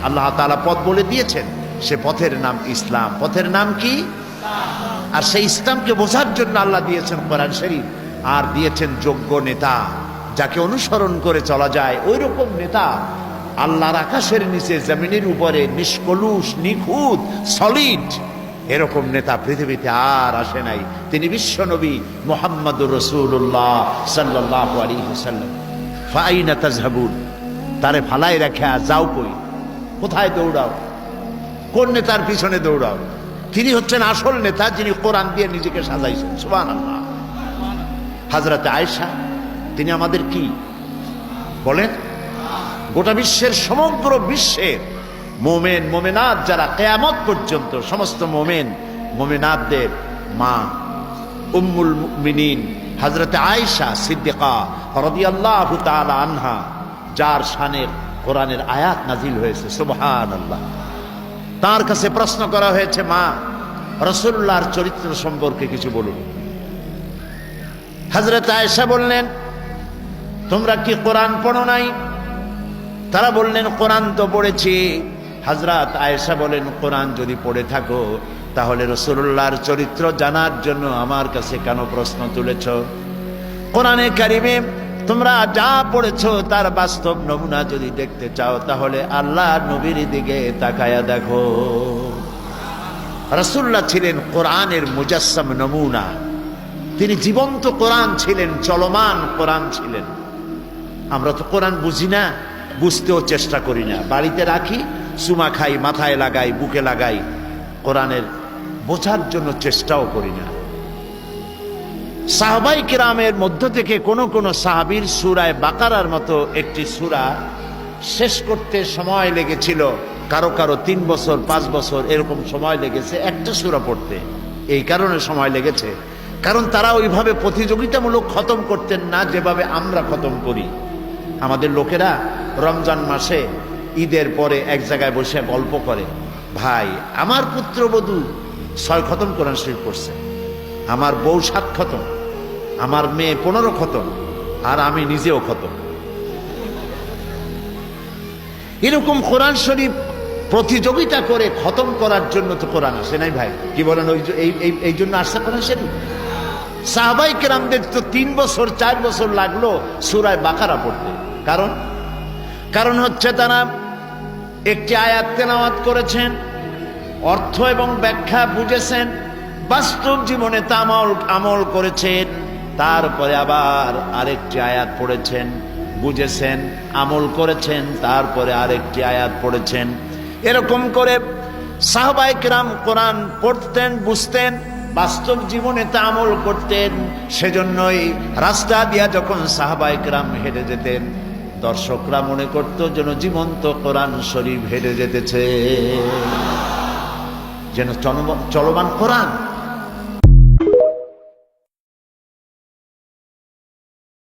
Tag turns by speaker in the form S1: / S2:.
S1: আল্লাহ তাআলা পথ বলে দিয়েছেন, সে পথের নাম ইসলাম। পথের নাম কি? আর সেই ইসলামকে বোঝার জন্য আল্লাহ দিয়েছেন কোরআন শরীফ, আর দিয়েছেন যোগ্য নেতা, যাকে অনুসরণ করে চলা যায়। ওই রকম নেতা আল্লাহর আকাশের নিচে জমিনের উপরে নিষ্কলুষ, নিখুঁত, সলিড, এরকম নেতা পৃথিবীতে আর আসে নাই। তিনি বিশ্বনবী মুহাম্মদুর রাসূলুল্লাহ সাল্লাল্লাহু আলাইহি ওয়াসাল্লাম। ফাআইনা তাযহাবুন, তারে ফালাই রাখা যাও কই? কোথায় দৌড়াও? কোন নেতার পিছনে দৌড়াও? তিনি হচ্ছেন আসল নেতা, যিনি কোরআন দিয়ে নিজেকে সাজাইছেন। সুবহানাল্লাহ। হযরত আয়েশা, তিনি আমাদের কি বলেন? গোটা বিশ্বের, সমগ্র বিশ্বের মোমেন মোমেনাত যারা কিয়ামত পর্যন্ত, সমস্ত মোমেন মোমেনাতদের মা উম্মুল মুমিনিন হযরত আয়েশা সিদ্দিকা রাদিয়াল্লাহু তাআলা আনহা, যার শানে কোরআনের আয়াত নাজিল হয়েছে। সুবহানাল্লাহ। তার কাছে প্রশ্ন করা হয়েছে, মা, রাসূলুল্লাহর চরিত্র সম্পর্কে কিছু বলুন। হযরত আয়েশা বললেন, তোমরা কি কোরআন পড়ো নাই? তারা বললেন, কোরআন তো পড়েছি। হযরত আয়েশা বলেন, কোরআন যদি পড়ে থাকো তাহলে রাসূলুল্লাহর চরিত্র জানার জন্য আমার কাছে কেন প্রশ্ন তুলেছ? কোরআনে কারিমে তোমরা যা পড়েছো তার বাস্তব নমুনা যদি দেখতে চাও তাহলে আল্লাহর নবীর দিকে তাকায়া দেখো। রাসূলুল্লাহ ছিলেন কোরআনের মুজাসসাম নমুনা। তিনি জীবন্ত কোরআন ছিলেন, চলমান কোরআন ছিলেন। আমরা তো কোরআন বুঝি না, বুঝতেও চেষ্টা করি না, বাড়িতে রাখি, চুমা খাই, মাথায় লাগাই, বুকে লাগাই, কোরআনের বোঝার জন্য চেষ্টাও করি না। সাহাবায়ে কিরামের মধ্য থেকে কোন কোন সাহাবীর সূরা বাকারার মতো একটি সূরা শেষ করতে সময় লেগেছিল, কারো কারো 3 বছর 5 বছর এরকম সময় লেগেছে একটা সূরা পড়তে। এই কারণে সময় লেগেছে, কারণ তারা ওইভাবে প্রতিযোগিতামূলক খতম করতেন না যেভাবে আমরা খতম করি। আমাদের লোকেরা রমজান মাসে ঈদের পরে এক জায়গায় বসে গল্প করে, ভাই আমার পুত্রবধূ 6 খতম কোরআন শরীফ পড়ছে, আমার বউ 7 খতম, আমার মেয়ে 15 খতম, আর আমি নিজেও খতম। এরকম কোরআন শরীফ প্রতিযোগিতা করে খতম করার জন্য তো কোরআন আসে নাই ভাই, কি বলেন? এই জন্য আসছে কোরআন শরীফ। সাহাবায়ে কেরামদের তো 3 বছর 4 বছর লাগলো সূরা বাকারা পড়তে। কারণ হচ্ছে তারা একটি আয়াত তেলাওয়াত করেছেন, অর্থ এবং ব্যাখ্যা বুঝেছেন, বাস্তব জীবনে তা আমল করেছেন, তারপরে আবার আরেকটি আয়াত পড়েছেন, বুঝেছেন, আমল করেছেন, তারপরে আরেকটি আয়াত পড়েছেন। এরকম করে সাহাবায়ে কেরাম কোরআন পড়তেন, বুঝতেন, বাস্তব জীবনে তা আমল করতেন। সেজন্যই রাস্তা দিয়া যখন সাহাবায়ে কেরাম হেঁটে যেতেন, দর্শকরা মনে করত যেন জীবন্ত কোরআন শরীফ হেঁটে যেতেছে, যেন চলমান কোরআন।